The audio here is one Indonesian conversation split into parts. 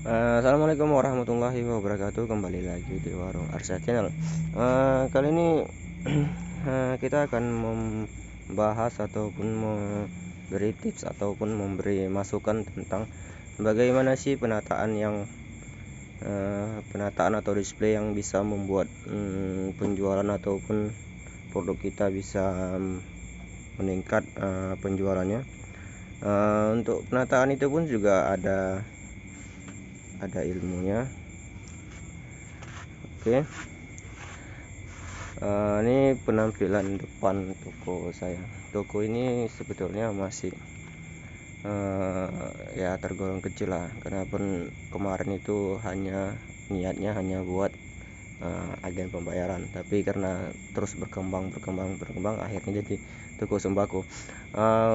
Assalamualaikum warahmatullahi wabarakatuh. Kembali lagi di Warung Arsa Channel. Kali ini kita akan membahas ataupun memberi tips ataupun memberi masukan tentang bagaimana sih penataan atau display yang bisa membuat penjualan ataupun produk kita bisa meningkat penjualannya. Untuk penataan itu pun juga ada ilmunya. Oke. Ini penampilan depan toko saya. Toko ini sebetulnya masih ya tergolong kecil lah, karena pun kemarin itu niatnya hanya buat agen pembayaran, tapi karena terus berkembang akhirnya jadi toko sembako.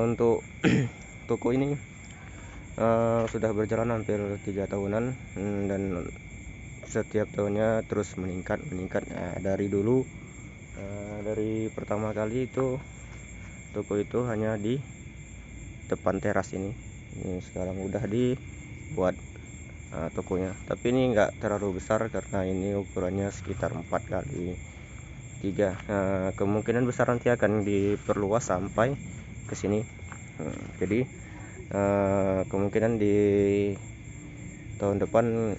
Untuk toko ini sudah berjalan hampir 3 tahunan, dan setiap tahunnya terus meningkat. Dari dulu, dari pertama kali itu toko itu hanya di depan teras ini sekarang udah dibuat tokonya, tapi ini enggak terlalu besar karena ini ukurannya sekitar 4x3. Kemungkinan besar nanti akan diperluas sampai ke sini. Jadi kemungkinan di tahun depan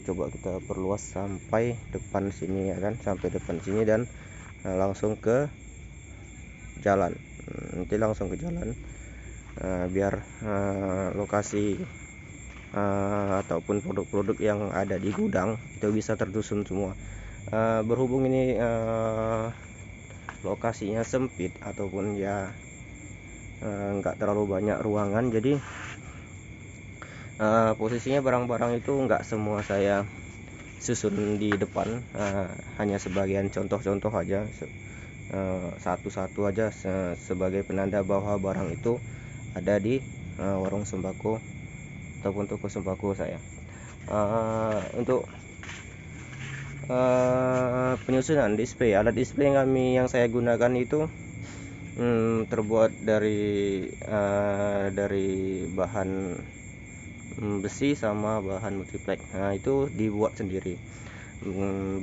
coba kita perluas sampai depan sini, ya kan, sampai depan sini dan langsung ke jalan. Nanti langsung ke jalan, biar lokasi ataupun produk-produk yang ada di gudang itu bisa tersusun semua. Berhubung ini lokasinya sempit ataupun ya nggak terlalu banyak ruangan, jadi posisinya barang-barang itu nggak semua saya susun di depan, hanya sebagian contoh-contoh aja, satu-satu aja sebagai penanda bahwa barang itu ada di warung sembako ataupun toko sembako saya. Untuk penyusunan display, alat display yang saya gunakan itu terbuat dari bahan besi sama bahan multiplex. Itu dibuat sendiri.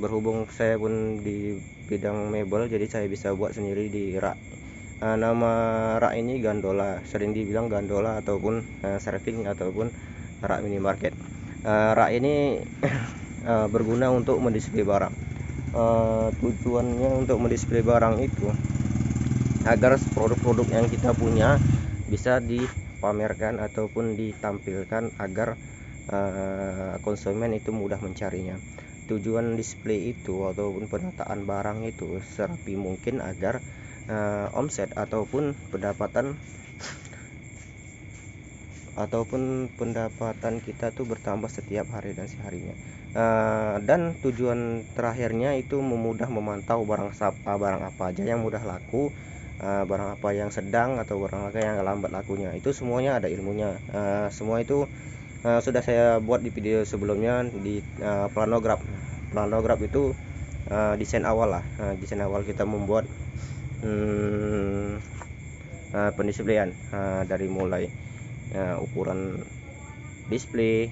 Berhubung saya pun di bidang mebel, jadi saya bisa buat sendiri di rak. Nama rak ini gondola, sering dibilang gondola ataupun serving ataupun rak minimarket. Rak ini berguna untuk mendisplay barang. Tujuannya untuk mendisplay barang itu agar produk-produk yang kita punya bisa dipamerkan ataupun ditampilkan agar konsumen itu mudah mencarinya. Tujuan display itu ataupun penataan barang itu serapi mungkin agar omset ataupun pendapatan kita tuh bertambah setiap hari dan seharinya. Dan tujuan terakhirnya itu memantau barang apa aja yang mudah laku, barang apa yang sedang, atau barang apa yang lambat lakunya. Itu semuanya ada ilmunya. Semua itu sudah saya buat di video sebelumnya di planograf itu desain awal lah. Desain awal kita membuat pendisplayan, dari mulai ukuran display,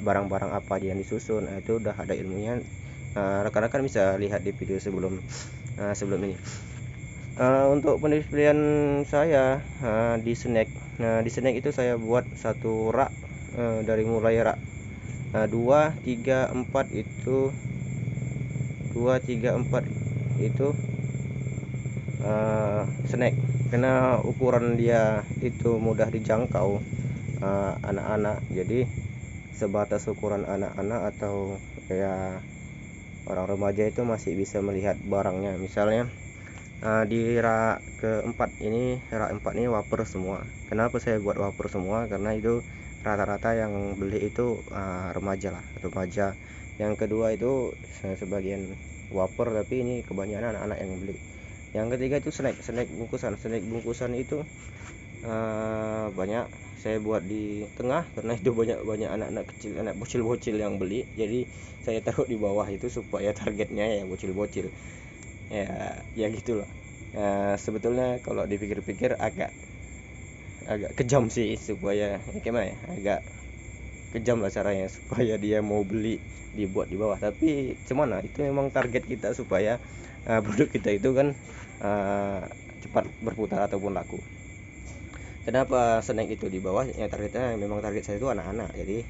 barang-barang apa aja yang disusun. Itu udah ada ilmunya. Rekan-rekan bisa lihat di video sebelum ini. Untuk pendisplayan saya di snack. Di snack itu saya buat satu rak, dari mulai rak 2, 3, 4 itu 2, 3, 4 itu snack, karena ukuran dia itu mudah dijangkau anak-anak. Jadi sebatas ukuran anak-anak atau ya orang remaja itu masih bisa melihat barangnya. Misalnya di rak keempat ini, rak 4 ini wafer semua. Kenapa saya buat wafer semua? Karena itu rata-rata yang beli itu remaja. Yang kedua itu sebagian wafer, tapi ini kebanyakan anak-anak yang beli. Yang ketiga itu snack bungkusan itu banyak saya buat di tengah, karena itu banyak anak-anak kecil, anak bocil-bocil yang beli. Jadi saya taruh di bawah itu supaya targetnya ya bocil-bocil. Ya gitulah. Sebetulnya kalau dipikir-pikir agak kejam sih, supaya gimana ya, agak kejam lah caranya supaya dia mau beli dibuat di bawah. Tapi cuman itu memang target kita supaya produk kita itu kan cepat berputar ataupun laku. Kenapa snack itu di bawah? Ya targetnya memang target saya itu anak-anak. Jadi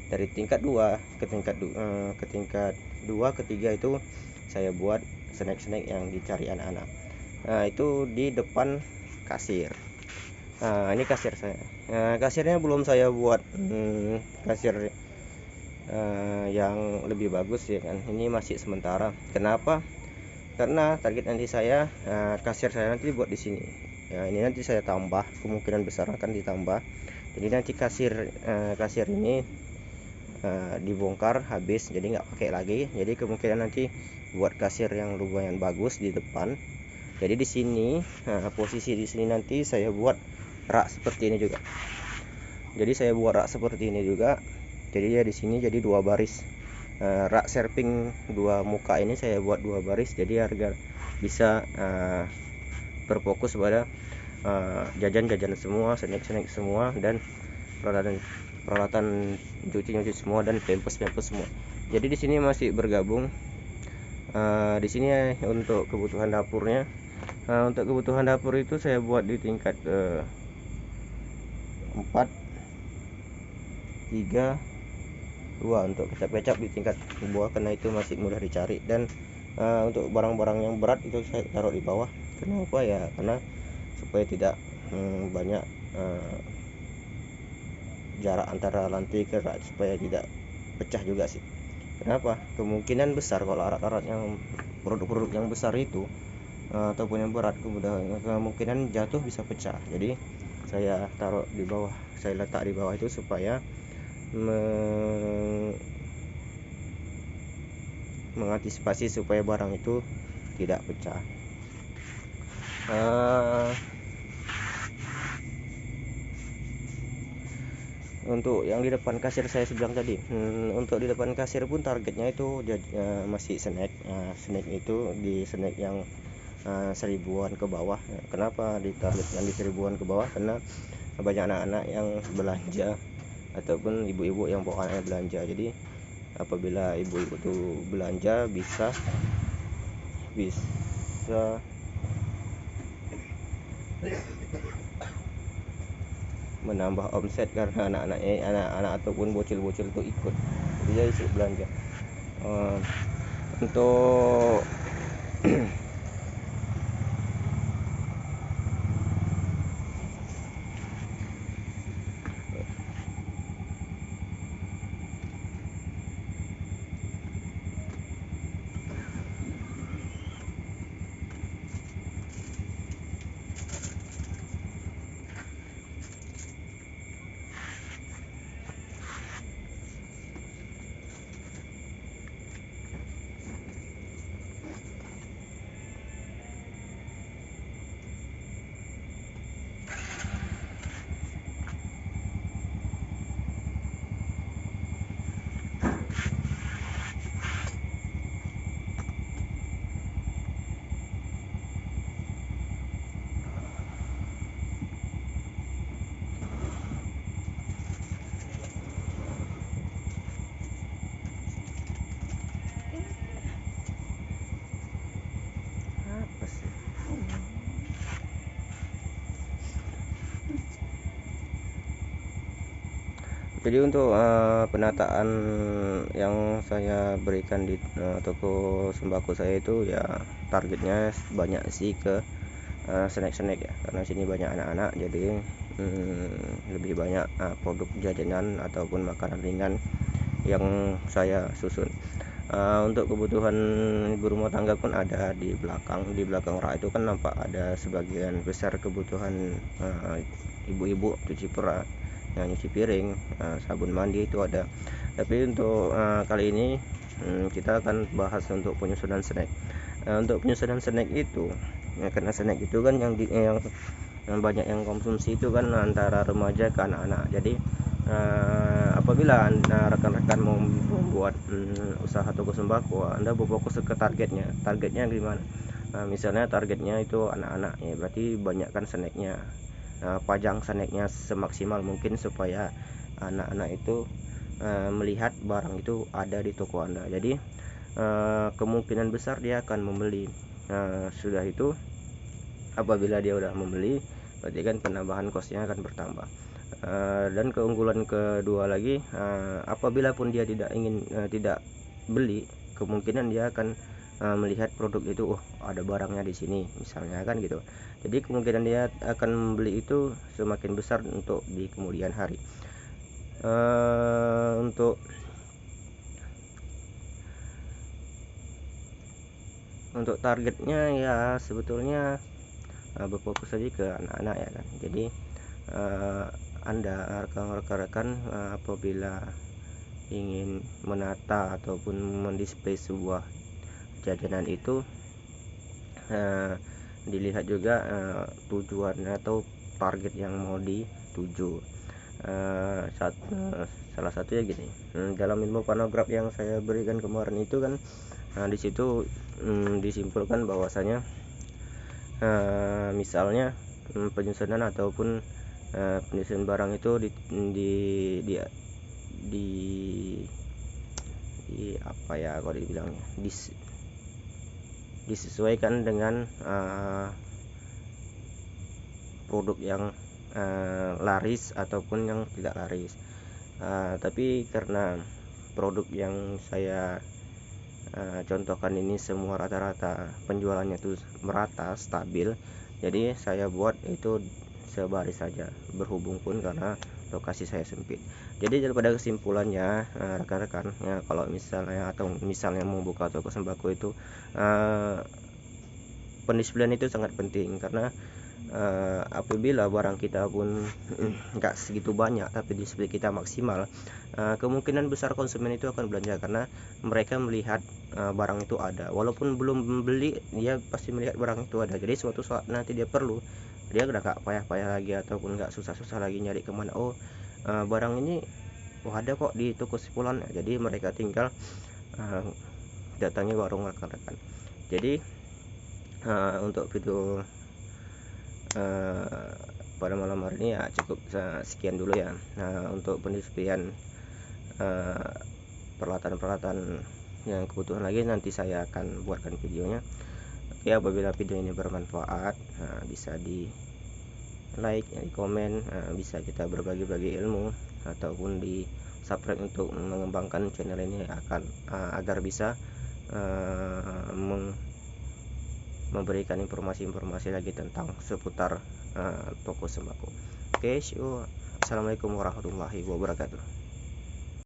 dari tingkat 2 ke tingkat 2 ke 3 itu saya buat snack-snack yang dicari anak-anak. Nah, itu di depan kasir. Nah, ini kasir saya. Kasirnya belum saya buat kasir yang lebih bagus ya kan. Ini masih sementara. Kenapa? Karena target nanti saya kasir saya nanti buat di sini. Ya, ini nanti saya tambah, kemungkinan besar akan ditambah. Jadi nanti kasir ini dibongkar habis, jadi nggak pakai lagi. Jadi kemungkinan nanti buat kasir yang lumayan bagus di depan. Jadi di sini posisi di sini nanti saya buat rak seperti ini juga. Jadi saya buat rak seperti ini juga. Jadi ya di sini jadi 2 baris. Rak serving 2 muka ini saya buat 2 baris. Jadi harga bisa berfokus pada jajan-jajan semua, snack-snack semua, dan peralatan cuci semua, dan pampers semua. Jadi di sini masih bergabung. Di sini untuk kebutuhan dapurnya. Untuk kebutuhan dapur itu saya buat di tingkat 4, 3, 2 untuk kecap-kecap di tingkat bawah karena itu masih mudah dicari. Dan untuk barang-barang yang berat itu saya taruh di bawah. Kenapa ya? Karena supaya tidak banyak jarak antara lantai ke rak, supaya tidak pecah juga sih. Kenapa? Kemungkinan besar kalau alat-alat yang produk-produk yang besar itu ataupun yang berat, kemungkinan jatuh bisa pecah. Jadi saya taruh di bawah, saya letak di bawah itu supaya mengantisipasi supaya barang itu tidak pecah. Untuk yang di depan kasir saya bilang tadi, untuk di depan kasir pun targetnya itu masih snack. Snack itu di snack yang 1000-an ke bawah. Kenapa di target yang di 1000-an ke bawah? Karena banyak anak-anak yang belanja ataupun ibu-ibu yang bawa anaknya belanja. Jadi apabila ibu-ibu itu belanja bisa menambah omset karena anak-anak ataupun bocil-bocil itu ikut, dia isi belanja. Untuk apa sih? Jadi untuk penataan yang saya berikan di toko sembako saya itu ya targetnya banyak sih ke snack-snack ya, karena sini banyak anak-anak. Jadi lebih banyak produk jajanan ataupun makanan ringan yang saya susun. Untuk kebutuhan ibu rumah tangga pun ada di belakang rak itu kan nampak ada sebagian besar kebutuhan ibu-ibu, cuci nyuci piring, sabun mandi itu ada. Tapi untuk kali ini kita akan bahas untuk penyusunan snack. Untuk penyusunan snack itu ya, karena snack itu kan yang banyak yang konsumsi itu kan antara remaja ke anak-anak. Jadi apabila rekan-rekan mau membuat usaha toko sembako, Anda berfokus ke targetnya gimana? Misalnya targetnya itu anak-anak ya, berarti banyakkan snacknya. Pajang snacknya semaksimal mungkin supaya anak-anak itu melihat barang itu ada di toko Anda. Jadi kemungkinan besar dia akan membeli. Sudah itu apabila dia udah membeli, berarti kan penambahan kosnya akan bertambah. Dan keunggulan kedua lagi, apabila pun dia tidak beli, kemungkinan dia akan melihat produk itu, ada barangnya di sini misalnya kan gitu. Jadi kemungkinan dia akan membeli itu semakin besar untuk di kemudian hari. Untuk targetnya ya sebetulnya berfokus saja ke anak-anak ya kan. Jadi Anda rekan-rekan apabila ingin menata ataupun mendisplay sebuah jajanan itu, dilihat juga tujuan atau target yang mau dituju. Salah satunya gini, dalam ilmu panograf yang saya berikan kemarin itu kan, di situ disimpulkan bahwasanya misalnya penyusunan ataupun penyusunan barang itu apa ya kalau dibilangnya, disesuaikan dengan produk yang laris ataupun yang tidak laris. Tapi karena produk yang saya contohkan ini semua rata-rata penjualannya itu merata stabil, jadi saya buat itu sebaris saja, berhubung pun karena lokasi saya sempit. Jadi daripada kesimpulannya rekan-rekan ya, kalau misalnya membuka toko sembako itu pendisplayan itu sangat penting, karena apabila barang kita pun nggak segitu banyak tapi display kita maksimal, kemungkinan besar konsumen itu akan belanja karena mereka melihat barang itu ada, walaupun belum membeli dia pasti melihat barang itu ada. Jadi suatu saat nanti dia perlu, dia udah nggak payah-payah lagi ataupun nggak susah-susah lagi nyari kemana, barang ini ada kok di toko sepulan. Jadi mereka tinggal datangi warung rekan-rekan. Jadi untuk video pada malam hari ini ya cukup sekian dulu ya. Untuk pendisplayan peralatan-peralatan yang kebutuhan lagi nanti saya akan buatkan videonya. Oke, apabila video ini bermanfaat, bisa di like, di komen, bisa kita berbagi-bagi ilmu ataupun di subscribe untuk mengembangkan channel ini agar bisa memberikan informasi-informasi lagi tentang seputar toko sembako. Oke, assalamualaikum warahmatullahi wabarakatuh.